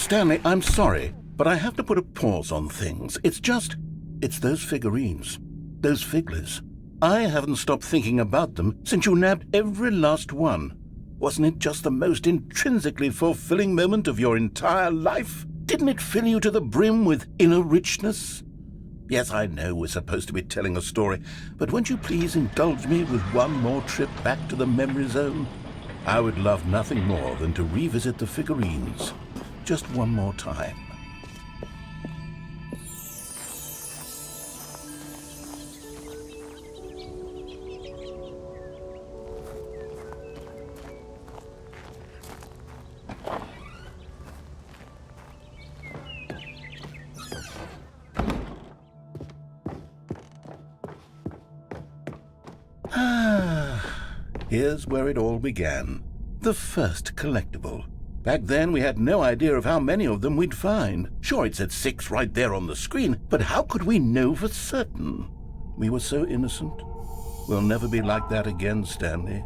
Stanley, I'm sorry, but I have to put a pause on things. It's those figurines, those figglers. I haven't stopped thinking about them since you nabbed every last one. Wasn't it just the most intrinsically fulfilling moment of your entire life? Didn't it fill you to the brim with inner richness? Yes, I know we're supposed to be telling a story, but won't you please indulge me with one more trip back to the memory zone? I would love nothing more than to revisit the figurines. Just one more time. Here's where it all began. The first collectible. Back then, we had no idea of how many of them we'd find. Sure, it said 6 right there on the screen, but how could we know for certain? We were so innocent. We'll never be like that again, Stanley.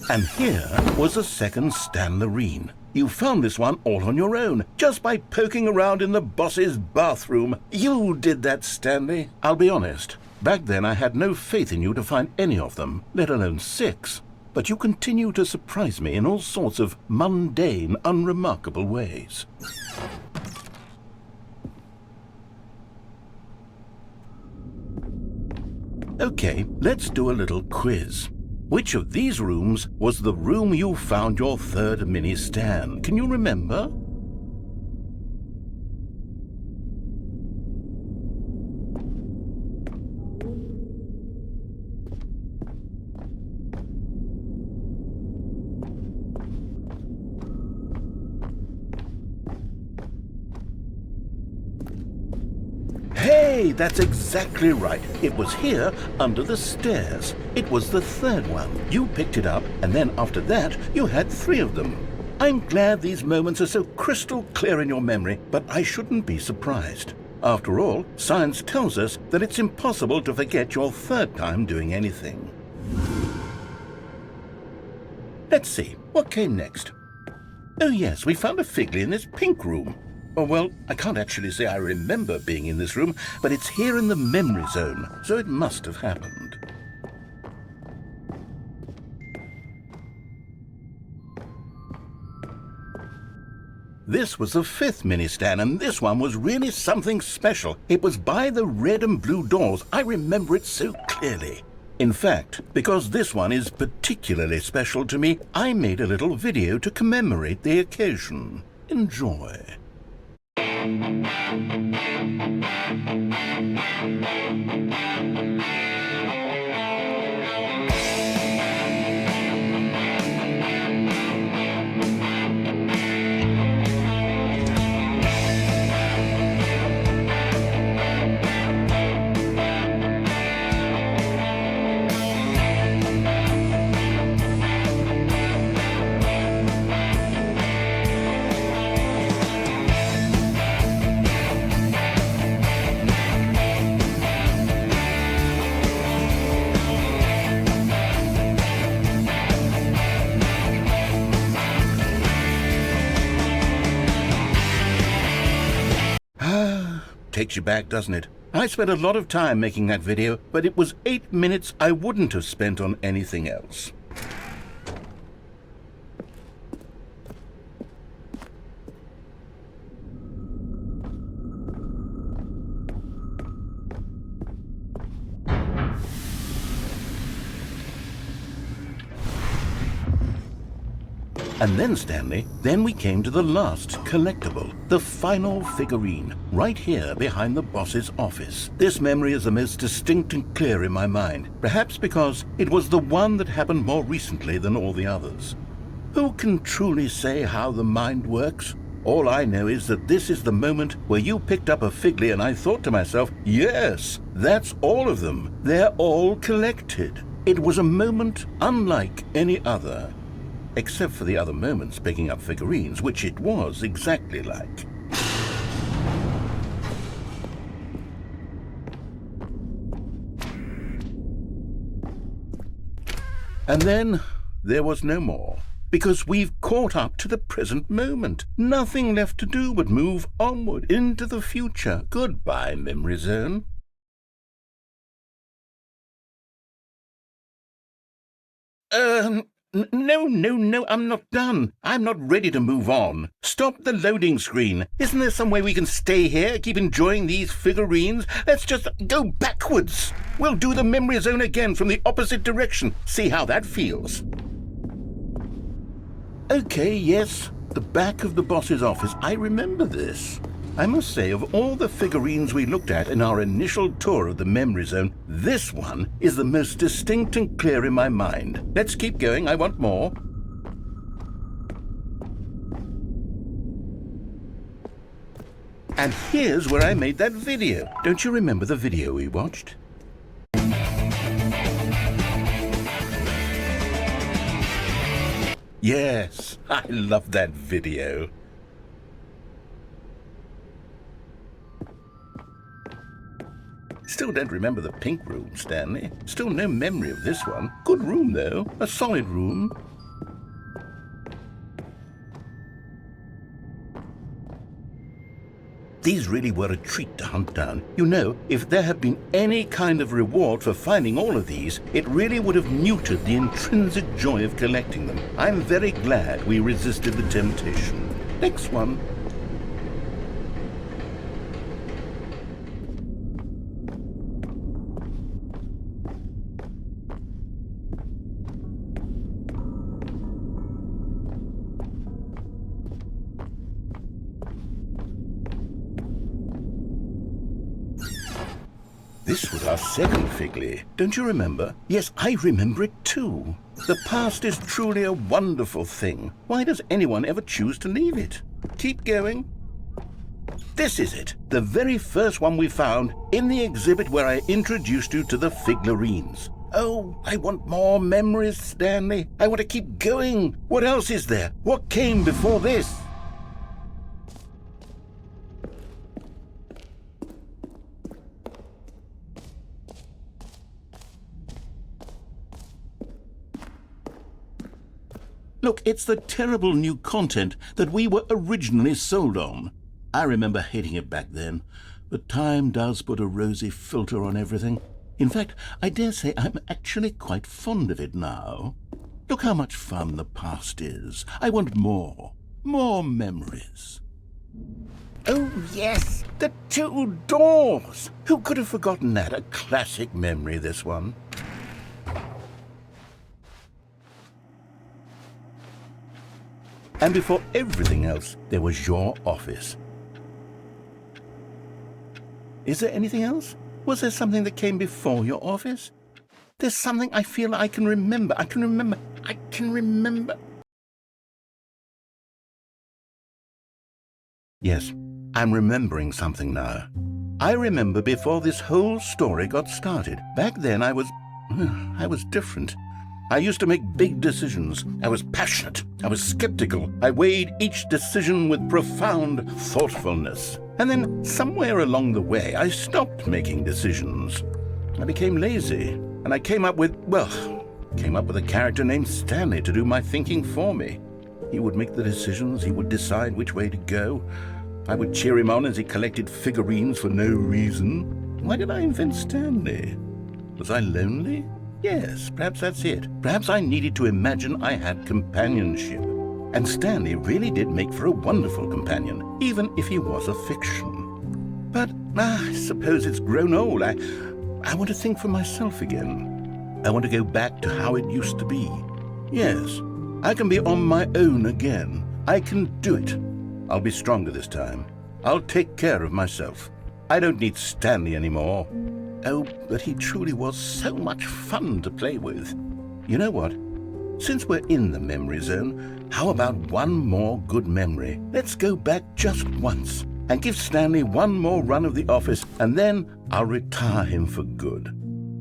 And here was a second Stanlerine. You found this one all on your own, just by poking around in the boss's bathroom. You did that, Stanley. I'll be honest. Back then I had no faith in you to find any of them, let alone 6. But you continue to surprise me in all sorts of mundane, unremarkable ways. Okay, let's do a little quiz. Which of these rooms was the room you found your third mini Stan? Can you remember? Hey, that's exactly right. It was here, under the stairs. It was the third one. You picked it up, and then after that, you had 3 of them. I'm glad these moments are so crystal clear in your memory, but I shouldn't be surprised. After all, science tells us that it's impossible to forget your third time doing anything. Let's see, what came next? Oh yes, we found a Figley in this pink room. Oh, well, I can't actually say I remember being in this room, but it's here in the memory zone, so it must have happened. This was the 5th mini Stan, and this one was really something special. It was by the red and blue doors. I remember it so clearly. In fact, because this one is particularly special to me, I made a little video to commemorate the occasion. Enjoy. Takes you back, doesn't it? I spent a lot of time making that video, but it was 8 minutes I wouldn't have spent on anything else. And then, Stanley, then we came to the last collectible, the final figurine, right here behind the boss's office. This memory is the most distinct and clear in my mind, perhaps because it was the one that happened more recently than all the others. Who can truly say how the mind works? All I know is that this is the moment where you picked up a Figley and I thought to myself, yes, that's all of them. They're all collected. It was a moment unlike any other. Except for the other moments picking up figurines, which it was exactly like. And then there was no more, because we've caught up to the present moment. Nothing left to do but move onward into the future. Goodbye, Memory Zone. No, I'm not done. I'm not ready to move on. Stop the loading screen. Isn't there some way we can stay here, keep enjoying these figurines? Let's just go backwards. We'll do the Memory Zone again from the opposite direction. See how that feels. Okay, yes, the back of the boss's office. I remember this. I must say, of all the figurines we looked at in our initial tour of the Memory Zone, this one is the most distinct and clear in my mind. Let's keep going. I want more. And here's where I made that video. Don't you remember the video we watched? Yes, I love that video. Still don't remember the pink room, Stanley. Still no memory of this one. Good room, though. A solid room. These really were a treat to hunt down. You know, if there had been any kind of reward for finding all of these, it really would have muted the intrinsic joy of collecting them. I'm very glad we resisted the temptation. Next one. This was our second Figley. Don't you remember? Yes, I remember it too. The past is truly a wonderful thing. Why does anyone ever choose to leave it? Keep going. This is it. The very first one we found in the exhibit where I introduced you to the figurines. Oh, I want more memories, Stanley. I want to keep going. What else is there? What came before this? Look, it's the terrible new content that we were originally sold on. I remember hating it back then, but time does put a rosy filter on everything. In fact, I dare say I'm actually quite fond of it now. Look how much fun the past is. I want more. More memories. Oh, yes, the two doors. Who could have forgotten that? A classic memory, this one. And before everything else, there was your office. Is there anything else? Was there something that came before your office? There's something I feel I can remember. I can remember. Yes, I'm remembering something now. I remember before this whole story got started. Back then I was different. I used to make big decisions. I was passionate. I was skeptical. I weighed each decision with profound thoughtfulness. And then somewhere along the way, I stopped making decisions. I became lazy, and I came up with a character named Stanley to do my thinking for me. He would make the decisions. He would decide which way to go. I would cheer him on as he collected figurines for no reason. Why did I invent Stanley? Was I lonely? Yes, perhaps that's it. Perhaps I needed to imagine I had companionship. And Stanley really did make for a wonderful companion, even if he was a fiction. But I suppose it's grown old. I want to think for myself again. I want to go back to how it used to be. Yes, I can be on my own again. I can do it. I'll be stronger this time. I'll take care of myself. I don't need Stanley anymore. Oh, but he truly was so much fun to play with. You know what? Since we're in the memory zone, how about one more good memory? Let's go back just once and give Stanley one more run of the office, and then I'll retire him for good.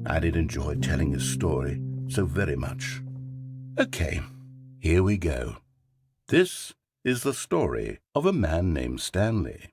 I did enjoy telling his story so very much. Okay, here we go. This is the story of a man named Stanley.